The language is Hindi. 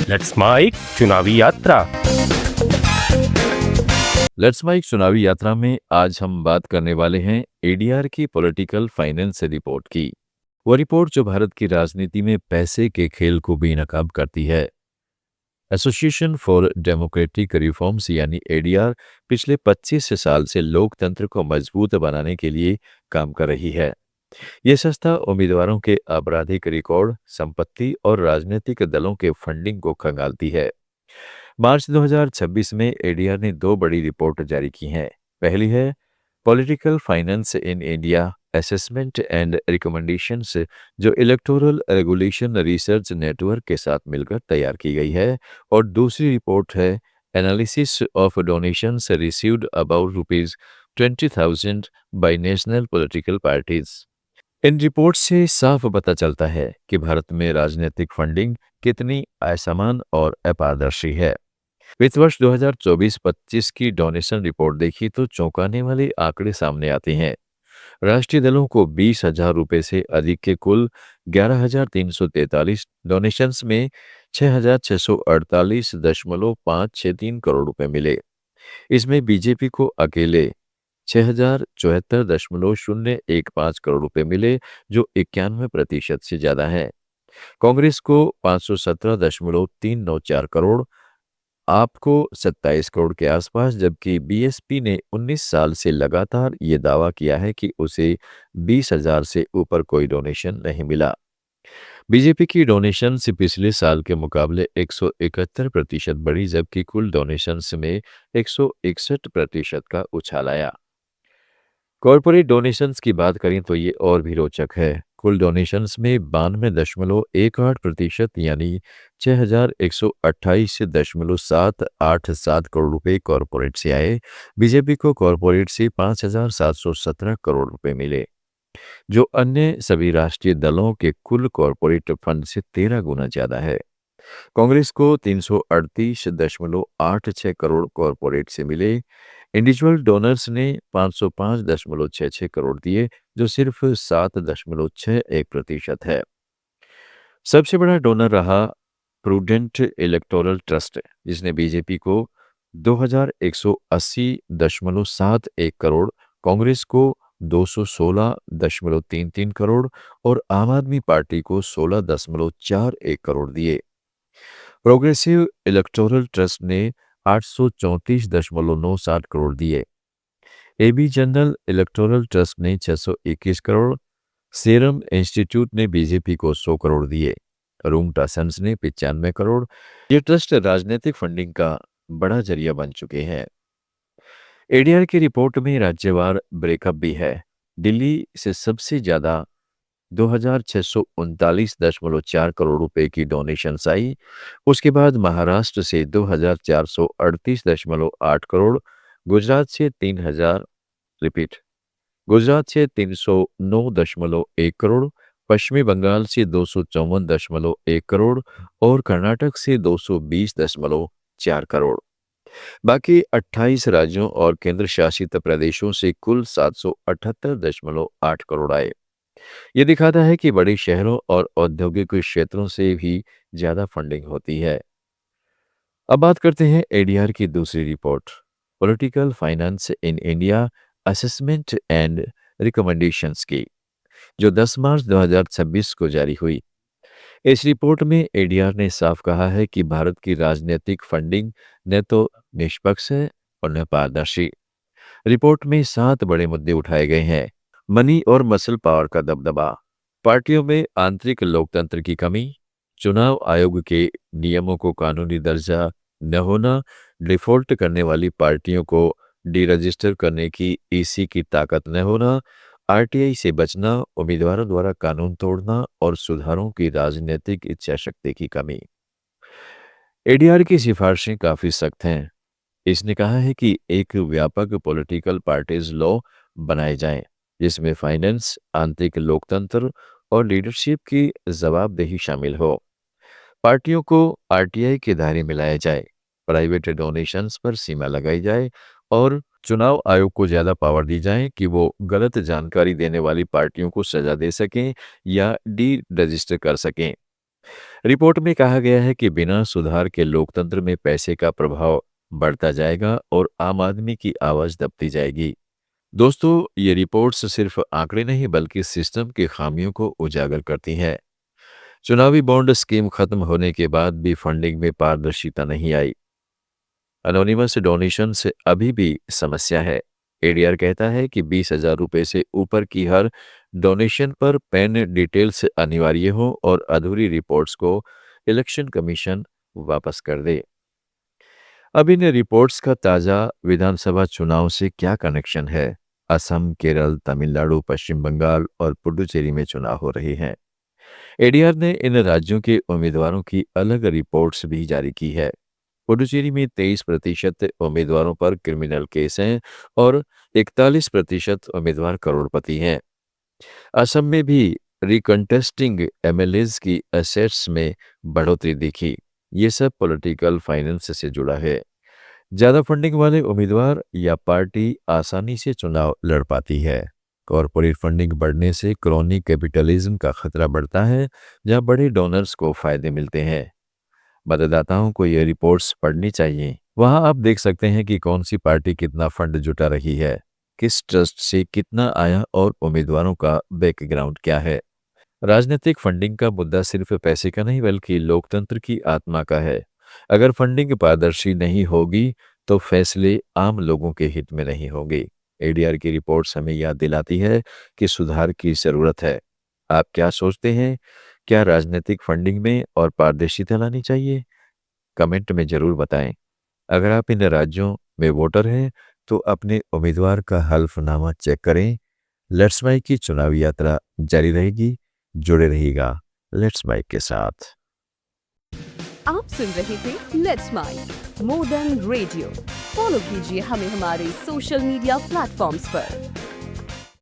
लेट्स माइक चुनावी यात्रा। लेट्स माइक चुनावी यात्रा में आज हम बात करने वाले हैं एडीआर की पॉलिटिकल फाइनेंस रिपोर्ट की। वो रिपोर्ट जो भारत की राजनीति में पैसे के खेल को बेनकाब करती है। एसोसिएशन फॉर डेमोक्रेटिक रिफॉर्म्स यानी एडीआर पिछले 25 साल से लोकतंत्र को मजबूत बनाने के लिए काम कर रही है। ये संस्था उम्मीदवारों के आपराधिक रिकॉर्ड, संपत्ति और राजनीतिक दलों के फंडिंग को खंगालती है। मार्च 2026 में एडीआर ने दो बड़ी रिपोर्ट जारी की हैं। पहली है political finance in India assessment and recommendations, जो इलेक्टोरल रेगुलेशन रिसर्च नेटवर्क के साथ मिलकर तैयार की गई है। और दूसरी रिपोर्ट है analysis of donations received about ₹20,000 by national political parties. इन रिपोर्ट से साफ पता चलता है कि भारत में राजनीतिक फंडिंग कितनी असमान और अपारदर्शी है। वित्त वर्ष 2024-25 की डोनेशन रिपोर्ट देखी तो चौंकाने वाले आंकड़े सामने आते हैं। राष्ट्रीय दलों को 20,000 रुपए से अधिक के कुल 11,343 डोनेशंस में 6,648.563 करोड़ रुपए मिले। इसमें बीजेपी को अकेले 6,074.015 करोड़ रुपए मिले, जो 91% से ज्यादा है। कांग्रेस को 517.394 करोड़, आपको 27 करोड़ के आसपास, जबकि बीएसपी ने 19 साल से लगातार ये दावा किया है कि उसे 20,000 से ऊपर कोई डोनेशन नहीं मिला। बीजेपी की डोनेशन से पिछले साल के मुकाबले 171% बढ़ी, जबकि कुल डोनेशंस में 161% का उछाल आया। कॉरपोरेट डोनेशंस की बात करें तो ये और भी रोचक है। कुल डोनेशंस में 92.18% यानी 6,128.787 करोड़ रुपए कॉरपोरेट से आए। बीजेपी को कॉरपोरेट से 5,717 करोड़ रुपए मिले, जो अन्य सभी राष्ट्रीय दलों के कुल कॉरपोरेट फंड से 13 गुना ज्यादा है। कांग्रेस को 338.86 करोड़ कॉरपोरेट से मिले। इंडिविजुअल डोनर्स ने 505.66 करोड़ दिए, जो सिर्फ 7.61% है। सबसे बड़ा डोनर रहा प्रूडेंट इलेक्टोरल ट्रस्ट, जिसने बीजेपी को 2,180.71 करोड़, कांग्रेस को 216.33 करोड़ और आम आदमी पार्टी को 16.41 करोड़ दिए। प्रोग्रेसिव इलेक्टोरल ट्रस्ट ने 834.97 करोड़ दिए। एबी जनरल इलेक्टोरल ट्रस्ट ने 621 करोड़, सीरम इंस्टीट्यूट ने बीजेपी को 100 करोड़ दिए, रूंगटा सन्स ने 95 करोड़। ये ट्रस्ट राजनीतिक फंडिंग का बड़ा जरिया बन चुके हैं। एडीआर की रिपोर्ट में राज्यवार ब्रेकअप भी है। दिल्ली से सबसे ज्यादा 2,639.4 करोड़ रुपए की डोनेशंस आई। उसके बाद महाराष्ट्र से 2,438.8 करोड़, गुजरात से 3,000 रिपीट गुजरात से 309.1 करोड़, पश्चिमी बंगाल से 254.1 करोड़ और कर्नाटक से 220.4 करोड़। बाकी 28 राज्यों और केंद्र शासित प्रदेशों से कुल 778.8 करोड़ आए। ये दिखाता है कि बड़े शहरों और औद्योगिक क्षेत्रों से भी ज्यादा फंडिंग होती है। अब बात करते हैं एडीआर की दूसरी report, political finance in India assessment and recommendations की, जो 10 मार्च 2026 को जारी हुई। इस रिपोर्ट में एडीआर ने साफ कहा है कि भारत की राजनीतिक फंडिंग न तो निष्पक्ष है और न पारदर्शी। रिपोर्ट में 7 बड़े मुद्दे उठाए गए हैं। मनी और मसल पावर का दबदबा, पार्टियों में आंतरिक लोकतंत्र की कमी, चुनाव आयोग के नियमों को कानूनी दर्जा न होना, डिफॉल्ट करने वाली पार्टियों को डीरजिस्टर करने की ईसी की ताकत न होना, आरटीआई से बचना, उम्मीदवारों द्वारा कानून तोड़ना और सुधारों की राजनीतिक इच्छा शक्ति की कमी। एडीआर की सिफारिशें काफी सख्त हैं। इसने कहा है कि एक व्यापक पॉलिटिकल पार्टीज लॉ बनाए जाएं, जिसमें फाइनेंस, आंतरिक लोकतंत्र और लीडरशिप की जवाबदेही शामिल हो। पार्टियों को आरटीआई के दायरे में लाया जाए, प्राइवेट डोनेशंस पर सीमा लगाई जाए और चुनाव आयोग को ज्यादा पावर दी जाए कि वो गलत जानकारी देने वाली पार्टियों को सजा दे सकें या डी रजिस्टर कर सकें। रिपोर्ट में कहा गया है कि बिना सुधार के लोकतंत्र में पैसे का प्रभाव बढ़ता जाएगा और आम आदमी की आवाज दबती जाएगी। दोस्तों, ये रिपोर्ट्स सिर्फ आंकड़े नहीं बल्कि सिस्टम की खामियों को उजागर करती हैं। चुनावी बॉन्ड स्कीम खत्म होने के बाद भी फंडिंग में पारदर्शिता नहीं आई। अनोनिमस डोनेशन से अभी भी समस्या है। एडीआर कहता है कि 20,000 रुपए से ऊपर की हर डोनेशन पर पैन डिटेल्स अनिवार्य हो और अधूरी रिपोर्ट्स को इलेक्शन कमीशन वापस कर दे। अब इन रिपोर्ट्स का ताज़ा विधानसभा चुनाव से क्या कनेक्शन है? असम, केरल, तमिलनाडु, पश्चिम बंगाल और पुडुचेरी में चुनाव हो रहे हैं। एडीआर ने इन राज्यों के उम्मीदवारों की अलग रिपोर्ट्स भी जारी की है। पुडुचेरी में 23% उम्मीदवारों पर क्रिमिनल केस हैं और 41% उम्मीदवार करोड़पति हैं। असम में भी रिकंटेस्टिंग एमएलएज की एसेट्स में बढ़ोतरी दिखी। ये सब पॉलिटिकल फाइनेंस से जुड़ा है। ज्यादा फंडिंग वाले उम्मीदवार या पार्टी आसानी से चुनाव लड़ पाती है। कॉरपोरेट फंडिंग बढ़ने से क्रोनी कैपिटलिज्म का खतरा बढ़ता है, जहां बड़े डोनर्स को फायदे मिलते हैं। मतदाताओं को ये रिपोर्ट्स पढ़नी चाहिए। वहां आप देख सकते हैं कि कौन सी पार्टी कितना फंड जुटा रही है, किस ट्रस्ट से कितना आया और उम्मीदवारों का बैकग्राउंड क्या है। राजनीतिक फंडिंग का मुद्दा सिर्फ पैसे का नहीं बल्कि लोकतंत्र की आत्मा का है। अगर फंडिंग पारदर्शी नहीं होगी तो फैसले आम लोगों के हित में नहीं होंगे। एडीआर की रिपोर्ट्स हमें याद दिलाती है कि सुधार की जरूरत है। आप क्या सोचते हैं? क्या राजनीतिक फंडिंग में और पारदर्शिता लानी चाहिए? कमेंट में जरूर बताएं। अगर आप इन राज्यों में वोटर हैं तो अपने उम्मीदवार का हल्फनामा चेक करें। लेट्स माइक की चुनावी यात्रा जारी रहेगी। जुड़े रहिएगा लेट्स माइक के साथ। आप सुन रहे थे let's mic more than radio. Follow कीजिए हमें हमारे सोशल मीडिया प्लेटफॉर्म्स पर।